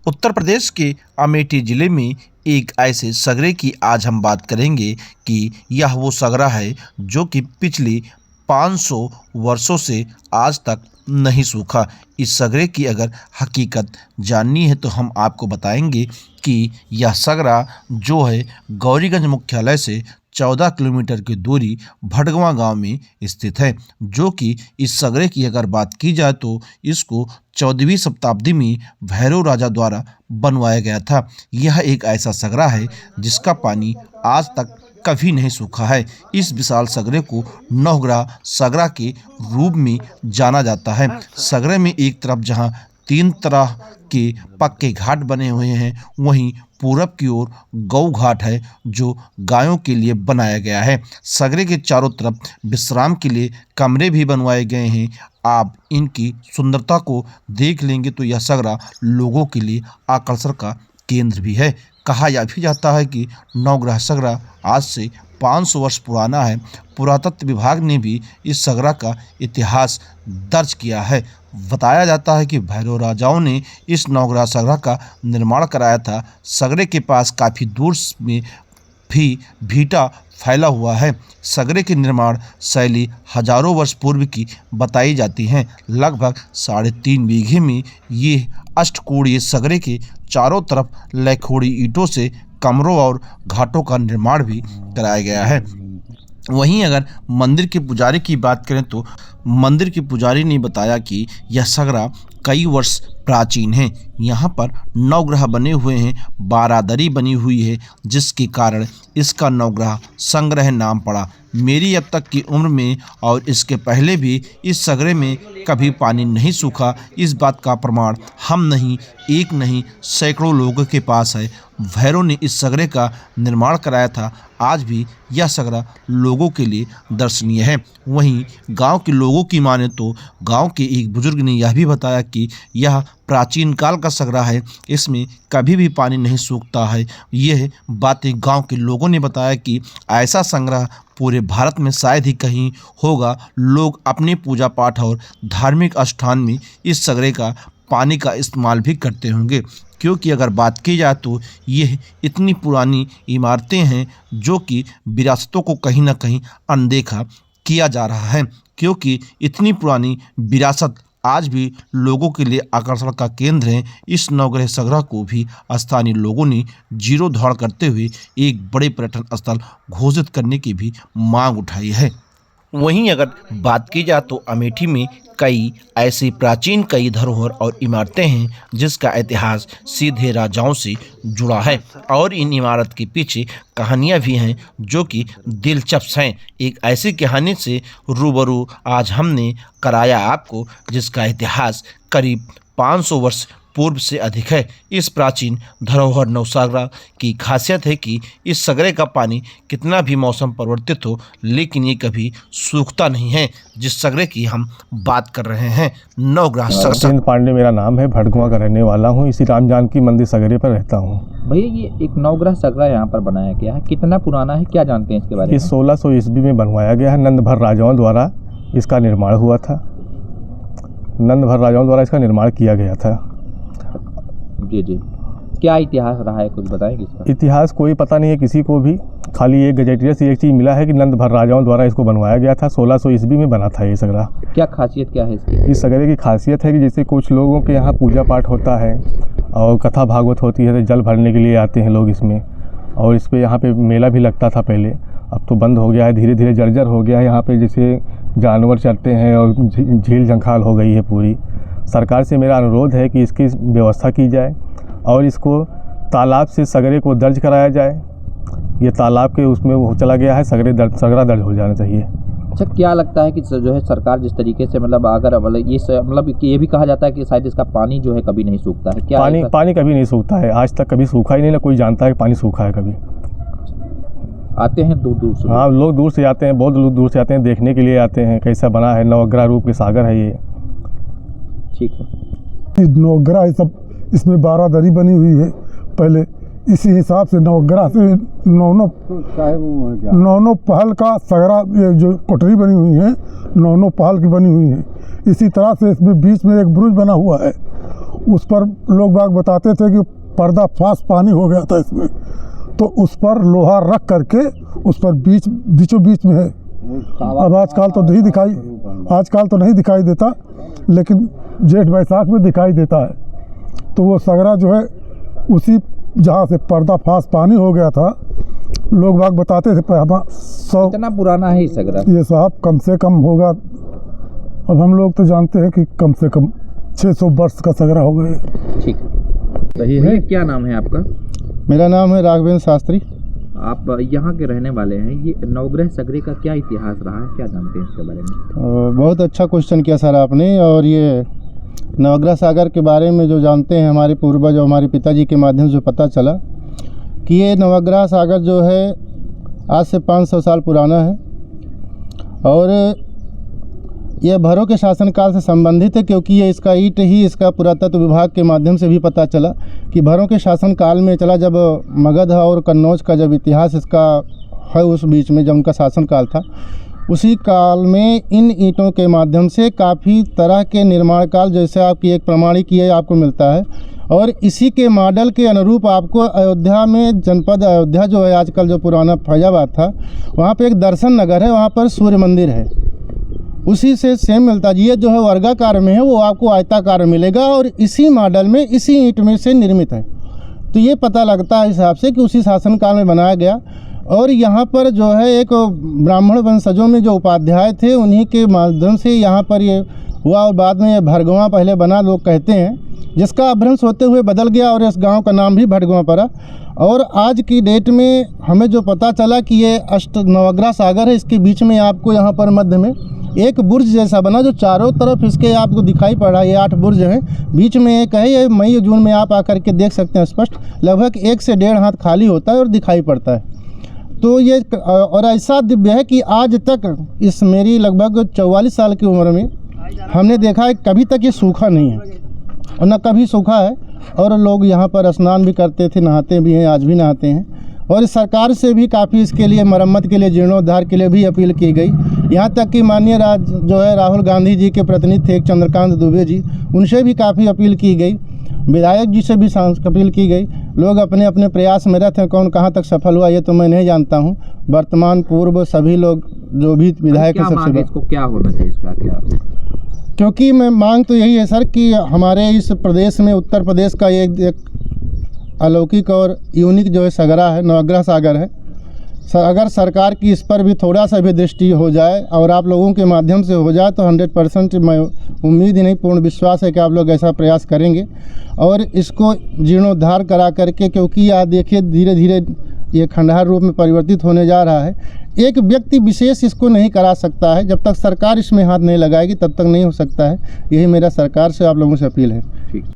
उत्तर प्रदेश के अमेठी जिले में एक ऐसे सगरे की आज हम बात करेंगे कि यह वो सगरा है जो कि पिछले 500 वर्षों से आज तक नहीं सूखा। इस सगरे की अगर हकीकत जाननी है तो हम आपको बताएंगे कि यह सगरा जो है गौरीगंज मुख्यालय से 14 किलोमीटर की दूरी भटगवां गांव में स्थित है, जो कि इस सगरे की अगर बात की जाए तो इसको 14वीं शताब्दी में भैरव राजा द्वारा बनवाया गया था। यह एक ऐसा सगरा है जिसका पानी आज तक कभी नहीं सूखा है। इस विशाल सगरे को नौग्रह सगरा के रूप में जाना जाता है। सगरे में एक तरफ जहां 3 तरह के पक्के घाट बने हुए हैं, वहीं पूरब की ओर गौ घाट है जो गायों के लिए बनाया गया है। सगरे के चारों तरफ विश्राम के लिए कमरे भी बनवाए गए हैं। आप इनकी सुंदरता को देख लेंगे तो यह सगरा लोगों के लिए आकर्षण का केंद्र भी है। कहा यह भी जाता है कि नौग्रह सगरा आज से 500 वर्ष पुराना है। पुरातत्व विभाग ने भी इस सगरा का इतिहास दर्ज किया है। बताया जाता है कि भैरव राजाओं ने इस नौग्रह सगरा का निर्माण कराया था। सगरे के पास काफ़ी दूर में भी भीटा फैला हुआ है। सगरे की निर्माण शैली हजारों वर्ष पूर्व की बताई जाती है। लगभग 3.5 बीघे में ये अष्टकोणीय सगरे के चारों तरफ लखोड़ी ईंटों से कमरों और घाटों का निर्माण भी कराया गया है। वहीं अगर मंदिर के पुजारी की बात करें तो मंदिर के पुजारी ने बताया कि यह सगरा कई वर्ष प्राचीन है। यहाँ पर नवग्रह बने हुए हैं, बारादरी बनी हुई है, जिसके कारण इसका नवग्रह संग्रह नाम पड़ा। मेरी अब तक की उम्र में और इसके पहले भी इस सगरे में कभी पानी नहीं सूखा। इस बात का प्रमाण हम नहीं, एक नहीं, सैकड़ों लोगों के पास है। भैरव ने इस सगरे का निर्माण कराया था। आज भी यह सगरा लोगों के लिए दर्शनीय है। वहीं गांव के लोगों की माने तो गांव के एक बुजुर्ग ने यह भी बताया कि यह प्राचीन काल का सगरा है, इसमें कभी भी पानी नहीं सूखता है। यह बातें गांव के लोगों ने बताया कि ऐसा संग्रह पूरे भारत में शायद ही कहीं होगा। लोग अपने पूजा पाठ और धार्मिक अनुष्ठान में इस सगरे का पानी का इस्तेमाल भी करते होंगे, क्योंकि अगर बात की जाए तो यह इतनी पुरानी इमारतें हैं जो कि विरासतों को कहीं ना कहीं अनदेखा किया जा रहा है, क्योंकि इतनी पुरानी विरासत आज भी लोगों के लिए आकर्षण का केंद्र है। इस नवग्रह सगरा को भी स्थानीय लोगों ने जीर्णोद्धार करते हुए एक बड़े पर्यटन स्थल घोषित करने की भी मांग उठाई है। वहीं अगर बात की जाए तो अमेठी में कई ऐसी प्राचीन कई धरोहर और इमारतें हैं जिसका इतिहास सीधे राजाओं से जुड़ा है, और इन इमारत के पीछे कहानियां भी हैं जो कि दिलचस्प हैं। एक ऐसी कहानी से रूबरू आज हमने कराया आपको जिसका इतिहास करीब 500 वर्ष पूर्व से अधिक है। इस प्राचीन धरोहर नवसागरा की खासियत है कि इस सगरे का पानी कितना भी मौसम परिवर्तित हो, लेकिन ये कभी सूखता नहीं है। जिस सगरे की हम बात कर रहे हैं नवग्रह सगरा। पांडे मेरा नाम है, भटगवां का रहने वाला हूँ। इसी राम जानकी मंदिर सगरे पर रहता हूँ। भैया ये एक नवग्रह सगरा यहाँ पर बनाया गया है, कितना पुराना है, क्या जानते हैं इसके बारे में? 1600 ईस्वी में बनवाया गया है। नंदभर राजाओं द्वारा इसका निर्माण हुआ था। नंदभर राजाओं द्वारा इसका निर्माण किया गया था। जी जी, क्या इतिहास रहा है, कुछ बताएंगे इसका? इतिहास कोई पता नहीं है किसी को भी, खाली एक गजेटियर से एक चीज़ मिला है कि नंदभर राजाओं द्वारा इसको बनवाया गया था। 1600 ईस्वी में बना था ये सगरा। क्या खासियत क्या है इसकी? इस सगरे की खासियत है कि जैसे कुछ लोगों के यहाँ पूजा पाठ होता है और कथा भागवत होती है तो जल भरने के लिए आते हैं लोग इसमें, और इस पर यहाँ पे मेला भी लगता था पहले, अब तो बंद हो गया है, धीरे धीरे जर्जर हो गया है। यहाँ पे जैसे जानवर चढ़ते हैं और झील झंखाल हो गई है पूरी। सरकार से मेरा अनुरोध है कि इसकी व्यवस्था की जाए और इसको तालाब से सगरे को दर्ज कराया जाए। ये तालाब के उसमें वो चला गया है, सगरा दर्ज हो जाना चाहिए। अच्छा, क्या लगता है कि जो है सरकार जिस तरीके से मतलब अगर मतलब ये भी कहा जाता है कि शायद इसका पानी जो है कभी नहीं सूखता है, क्या पानी कभी नहीं सूखता है, आज तक कभी सूखा ही नहीं, ना कोई जानता है कि पानी सूखा है कभी। आते हैं दूर दूर से? हाँ, लोग दूर से आते हैं, बहुत लोग दूर से आते हैं, देखने के लिए आते हैं कैसा बना है। नवग्रह रूप के सागर है ये। ठीक है, नवग्रह सब इसमें बारादरी बनी हुई है। पहले इसी हिसाब से नवग्रह से नौ पहल का सगरा, ये जो कोठरी बनी हुई है 9 पहल की बनी हुई है। इसी तरह से इसमें बीच में एक ब्रुज बना हुआ है, उस पर लोग बाग बताते थे कि पर्दाफाश पानी हो गया था इसमें, तो उस पर लोहा रख करके उस पर बीचों बीच में है। अब आजकल तो नहीं दिखाई देता, लेकिन जेठ बैसाख में दिखाई देता है। तो वो सगरा जो है उसी जहाँ से पर्दाफाश पानी हो गया था, लोग बाग बताते थे 100। कितना पुराना है ये सगरा? ये साहब कम से कम होगा, अब हम लोग तो जानते हैं कि कम से कम 600 वर्ष का सगरा हो गए। ठीक, सही है। क्या नाम है आपका? मेरा नाम है राघवेंद्र शास्त्री। आप यहाँ के रहने वाले हैं। ये नवग्रह सगरे का क्या इतिहास रहा है, क्या जानते हैं इसके बारे में? बहुत अच्छा क्वेश्चन किया सर आपने। और ये नवग्रह सागर के बारे में जो जानते हैं हमारे पूर्वज और हमारे पिताजी के माध्यम से जो पता चला कि ये नवग्रह सागर जो है आज से 500 साल पुराना है और यह भरों के शासनकाल से संबंधित है, क्योंकि ये इसका ईंट ही इसका पुरातत्व विभाग के माध्यम से भी पता चला कि भरों के शासनकाल में चला, जब मगध और कन्नौज का जब इतिहास इसका है, उस बीच में जब उनका शासनकाल था, उसी काल में इन ईंटों के माध्यम से काफ़ी तरह के निर्माण काल, जैसे आपकी एक प्रमाणिक ये आपको मिलता है। और इसी के मॉडल के अनुरूप आपको अयोध्या में, जनपद अयोध्या जो है आजकल जो पुराना फैजाबाद था, वहाँ पे एक दर्शन नगर है, वहाँ पर सूर्य मंदिर है, उसी से सेम मिलता है। ये जो है वर्गाकार में है, वो आपको आयताकार मिलेगा और इसी मॉडल में इसी ईंट में से निर्मित है। तो ये पता लगता है हिसाब से कि उसी शासनकाल में बनाया गया। और यहाँ पर जो है एक ब्राह्मण वंशजों में जो उपाध्याय थे, उन्हीं के माध्यम से यहाँ पर ये हुआ और बाद में ये भड़गवां पहले बना, लोग कहते हैं, जिसका अभ्रंश होते हुए बदल गया और इस गांव का नाम भी भड़गवां पड़ा। और आज की डेट में हमें जो पता चला कि ये नवग्रह सागर है, इसके बीच में आपको यहाँ पर मध्य में एक बुर्ज जैसा बना, जो चारों तरफ इसके आपको दिखाई पड़ रहा है। ये 8 बुर्ज हैं, बीच में एक है, ये मई जून में आप आकर के देख सकते हैं स्पष्ट, लगभग 1 से 1.5 हाथ खाली होता है और दिखाई पड़ता है। तो ये और ऐसा दिव्य है कि आज तक इस मेरी लगभग 44 साल की उम्र में हमने देखा है कभी तक ये सूखा नहीं है और न कभी सूखा है। और लोग यहाँ पर स्नान भी करते थे, नहाते भी हैं, आज भी नहाते हैं। और सरकार से भी काफ़ी इसके लिए मरम्मत के लिए, जीर्णोद्धार के लिए भी अपील की गई। यहाँ तक कि माननीय जो है राहुल गांधी जी के प्रतिनिधि थे चंद्रकांत दुबे जी, उनसे भी काफ़ी अपील की गई, विधायक जी से भी अपील की गई। लोग अपने अपने प्रयास में रहते हैं, कौन कहाँ तक सफल हुआ ये तो मैं नहीं जानता हूँ। वर्तमान पूर्व सभी लोग जो भी विधायक हैं सबसे इसको क्या होना चाहिए, इसका क्या? क्योंकि मैं मांग तो यही है सर कि हमारे इस प्रदेश में, उत्तर प्रदेश का एक अलौकिक और यूनिक जो है सगरा है, नवग्रह सागर है। अगर सरकार की इस पर भी थोड़ा सा भी दृष्टि हो जाए और आप लोगों के माध्यम से हो जाए तो 100% मैं उम्मीद ही नहीं, पूर्ण विश्वास है कि आप लोग ऐसा प्रयास करेंगे और इसको जीर्णोद्धार करा करके, क्योंकि आप देखिए धीरे धीरे ये खंडहर रूप में परिवर्तित होने जा रहा है। एक व्यक्ति विशेष इसको नहीं करा सकता है, जब तक सरकार इसमें हाथ नहीं लगाएगी तब तक नहीं हो सकता है। यही मेरा सरकार से आप लोगों से अपील है। ठीक।